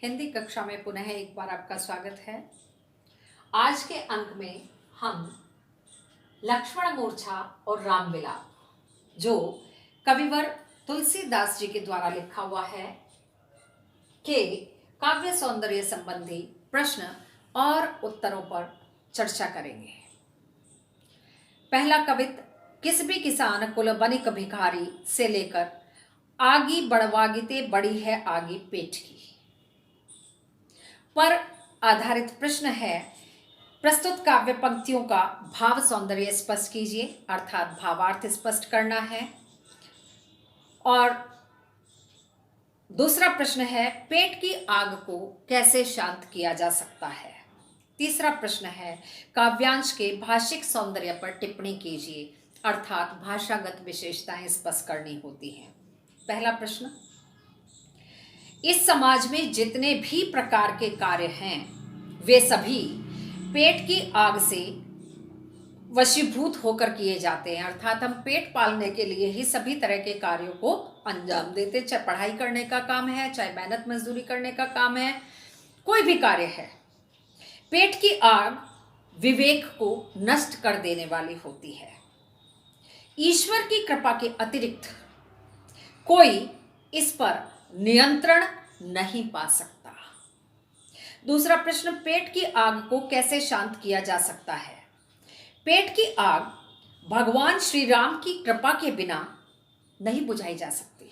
हिंदी कक्षा में पुनः एक बार आपका स्वागत है। आज के अंक में हम लक्ष्मण मूर्छा और राम विलाप जो कविवर तुलसीदास जी के द्वारा लिखा हुआ है के काव्य सौंदर्य संबंधी प्रश्न और उत्तरों पर चर्चा करेंगे। पहला कवित किस भी किसान कुल बनिक भिखारी से लेकर आगी बढ़वागिते बड़ी है आगी पेट की पर आधारित प्रश्न है। प्रस्तुत काव्य पंक्तियों का भाव सौंदर्य स्पष्ट कीजिए, अर्थात भावार्थ स्पष्ट करना है। और दूसरा प्रश्न है पेट की आग को कैसे शांत किया जा सकता है। तीसरा प्रश्न है काव्यांश के भाषिक सौंदर्य पर टिप्पणी कीजिए, अर्थात भाषागत विशेषताएं स्पष्ट करनी होती हैं। पहला प्रश्न, इस समाज में जितने भी प्रकार के कार्य हैं वे सभी पेट की आग से वशीभूत होकर किए जाते हैं, अर्थात हम पेट पालने के लिए ही सभी तरह के कार्यों को अंजाम देते, चाहे पढ़ाई करने का काम है, चाहे मेहनत मजदूरी करने का काम है, कोई भी कार्य है। पेट की आग विवेक को नष्ट कर देने वाली होती है। ईश्वर की कृपा के अतिरिक्त कोई इस पर नियंत्रण नहीं पा सकता। दूसरा प्रश्न, पेट की आग को कैसे शांत किया जा सकता है। पेट की आग भगवान श्री राम की कृपा के बिना नहीं बुझाई जा सकती,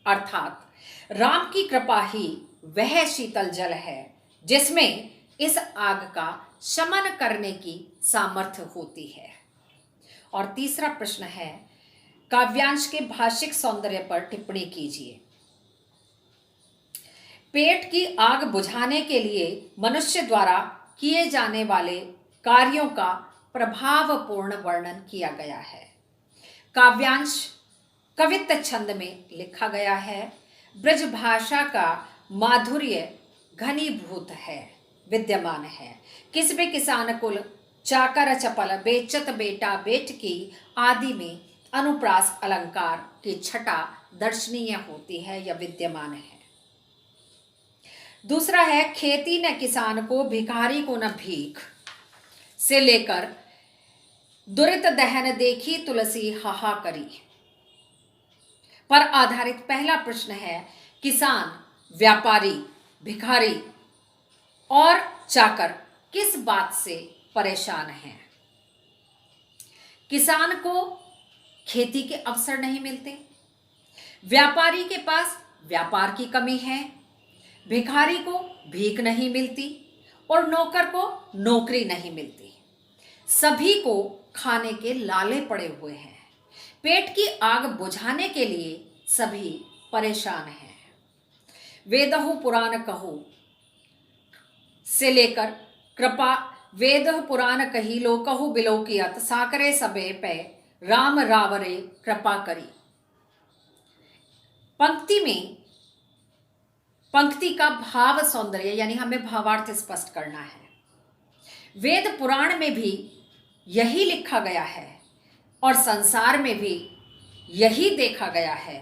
अर्थात राम की कृपा ही वह शीतल जल है जिसमें इस आग का शमन करने की सामर्थ्य होती है। और तीसरा प्रश्न है काव्यांश के भाषिक सौंदर्य पर टिप्पणी कीजिए। पेट की आग बुझाने के लिए मनुष्य द्वारा किए जाने वाले कार्यों का प्रभावपूर्ण वर्णन किया गया है। काव्यांश कवित्त छंद में लिखा गया है। ब्रज भाषा का माधुर्य घनीभूत है, विद्यमान है। किस भी किसान कुल चाकर चपल बेचत बेटा बेटकी आदि में अनुप्रास अलंकार की छटा दर्शनीय होती है या विद्यमान है। दूसरा है खेती न किसान को भिखारी को न भीख से लेकर दुरित दहन देखी तुलसी हाहा करी पर आधारित पहला प्रश्न है किसान, व्यापारी, भिखारी और चाकर किस बात से परेशान हैं। किसान को खेती के अवसर नहीं मिलते, व्यापारी के पास व्यापार की कमी है, भिखारी को भीख नहीं मिलती और नौकर को नौकरी नहीं मिलती। सभी को खाने के लाले पड़े हुए हैं। पेट की आग बुझाने के लिए सभी परेशान हैं। वेदहु पुराण कहू से लेकर कृपा वेदहु पुराण कही लोकहु बिलोकियत साकरे सबे पे राम रावरे कृपा करी। पंक्ति का भाव सौंदर्य यानी हमें भावार्थ स्पष्ट करना है। वेद पुराण में भी यही लिखा गया है और संसार में भी यही देखा गया है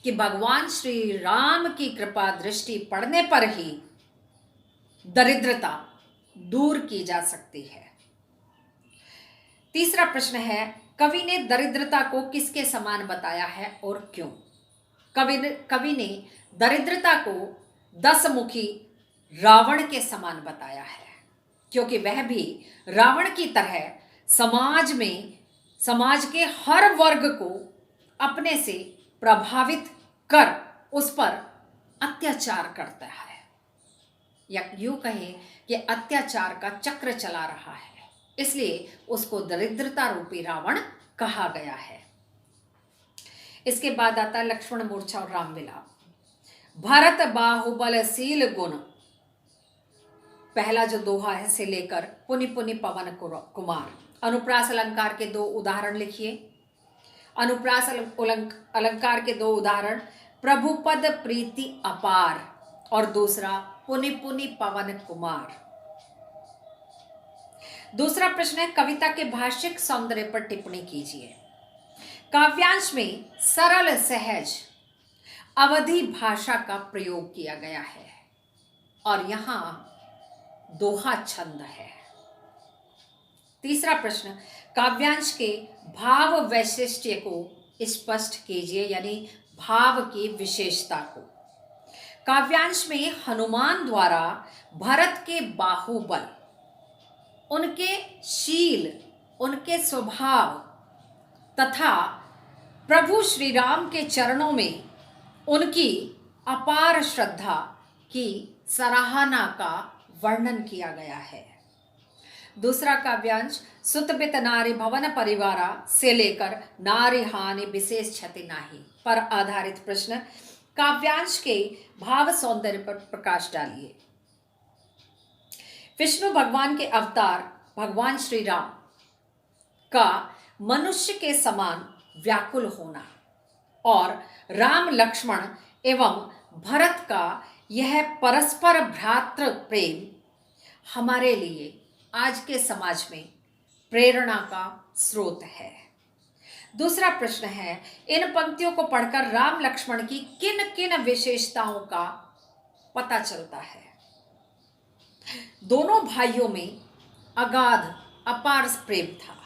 कि भगवान श्री राम की कृपा दृष्टि पड़ने पर ही दरिद्रता दूर की जा सकती है। तीसरा प्रश्न है कवि ने दरिद्रता को किसके समान बताया है और क्यों। कवि ने दरिद्रता को 10 मुखी रावण के समान बताया है, क्योंकि वह भी रावण की तरह समाज के हर वर्ग को अपने से प्रभावित कर उस पर अत्याचार करता है, या यूं कहें कि अत्याचार का चक्र चला रहा है, इसलिए उसको दरिद्रता रूपी रावण कहा गया है। इसके बाद आता है लक्ष्मण मूर्छा और राम विलाप। भरत बाहुबल सील गुण, पहला जो दोहा है से लेकर पुनि पुनि पवन कुमार। अनुप्रास अलंकार के 2 उदाहरण लिखिए। अनुप्रास अलंकार के 2 उदाहरण प्रभुपद प्रीति अपार और दूसरा पुनि पुनि पवन कुमार। दूसरा प्रश्न है कविता के भाषिक सौंदर्य पर टिप्पणी कीजिए। काव्यांश में सरल सहज अवधि भाषा का प्रयोग किया गया है। और यहाँ दोहा छंद है। तीसरा प्रश्न, काव्यांश के भाव वैशिष्ट्य को स्पष्ट कीजिए, यानी भाव की विशेषता को। काव्यांश में हनुमान द्वारा भरत के बाहुबल, उनके शील, उनके स्वभाव तथा प्रभु श्री राम के चरणों में उनकी अपार श्रद्धा की सराहना का वर्णन किया गया है। दूसरा काव्यांश सुतबित नारी भवन परिवारा से लेकर नारी हानि विशेष क्षति नाही पर आधारित प्रश्न। काव्यांश के भाव सौंदर्य पर प्रकाश डालिए। विष्णु भगवान के अवतार भगवान श्री राम का मनुष्य के समान व्याकुल होना और राम लक्ष्मण एवं भरत का यह परस्पर भ्रातृ प्रेम हमारे लिए आज के समाज में प्रेरणा का स्रोत है। दूसरा प्रश्न है, इन पंक्तियों को पढ़कर राम लक्ष्मण की किन किन विशेषताओं का पता चलता है? दोनों भाइयों में अगाध अपार प्रेम था।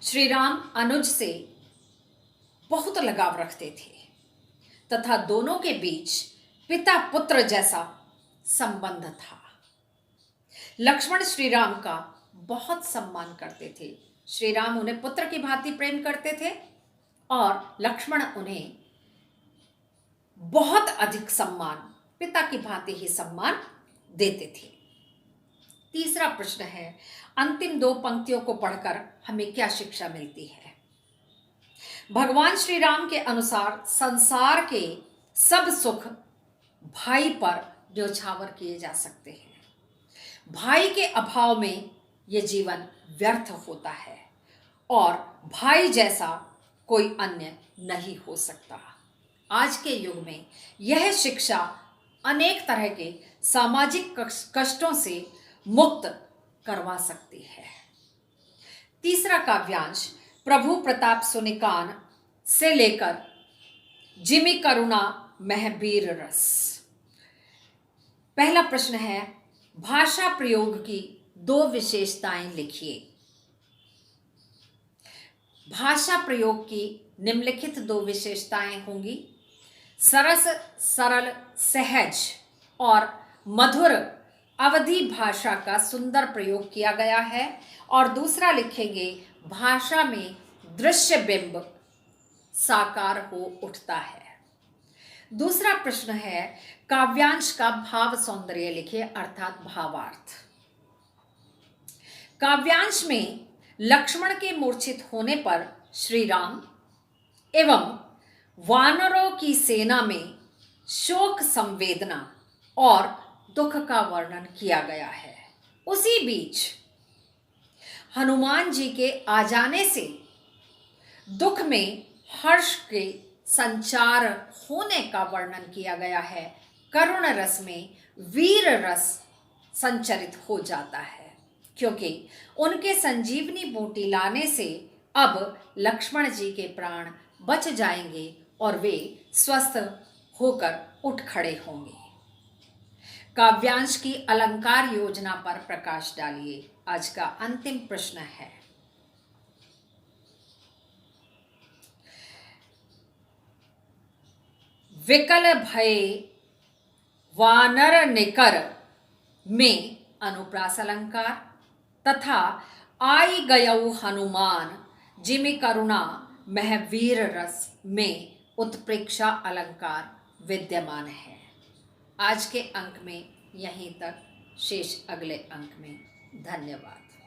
श्री राम अनुज से बहुत लगाव रखते थे तथा दोनों के बीच पिता पुत्र जैसा संबंध था। लक्ष्मण श्री राम का बहुत सम्मान करते थे। श्री राम उन्हें पुत्र की भांति प्रेम करते थे और लक्ष्मण उन्हें बहुत अधिक सम्मान, पिता की भांति ही सम्मान देते थे। तीसरा प्रश्न है, अंतिम दो पंक्तियों को पढ़कर हमें क्या शिक्षा मिलती है? भगवान श्री राम के अनुसार संसार के सब सुख भाई पर न्योछावर किए जा सकते हैं। भाई के अभाव में यह जीवन व्यर्थ होता है और भाई जैसा कोई अन्य नहीं हो सकता। आज के युग में यह शिक्षा अनेक तरह के सामाजिक कष्टों से मुक्त करवा सकती है। तीसरा काव्यांश प्रभु प्रताप सुनिकान से लेकर जिमी करुणा महबीर रस। पहला प्रश्न है, भाषा प्रयोग की दो विशेषताएं लिखिए। भाषा प्रयोग की निम्नलिखित दो विशेषताएं होंगी। सरस, सरल, सहज और मधुर अवधी भाषा का सुंदर प्रयोग किया गया है। और दूसरा लिखेंगे, भाषा में दृश्य बिंब साकार हो उठता है। दूसरा प्रश्न है, काव्यांश का भाव सौंदर्य लिखिए अर्थात भावार्थ। काव्यांश में लक्ष्मण के मूर्छित होने पर श्री राम एवं वानरों की सेना में शोक संवेदना और दुख का वर्णन किया गया है। उसी बीच हनुमान जी के आ जाने से दुख में हर्ष के संचार होने का वर्णन किया गया है। करुण रस में वीर रस संचरित हो जाता है, क्योंकि उनके संजीवनी बूटी लाने से अब लक्ष्मण जी के प्राण बच जाएंगे और वे स्वस्थ होकर उठ खड़े होंगे। काव्यांश की अलंकार योजना पर प्रकाश डालिए। आज का अंतिम प्रश्न है, विकल भय वानर निकर में अनुप्रास अलंकार तथा आई गयऊ हनुमान जिमि करुणा महवीर रस में उत्प्रेक्षा अलंकार विद्यमान है। आज के अंक में यहीं तक, शेष अगले अंक में। धन्यवाद।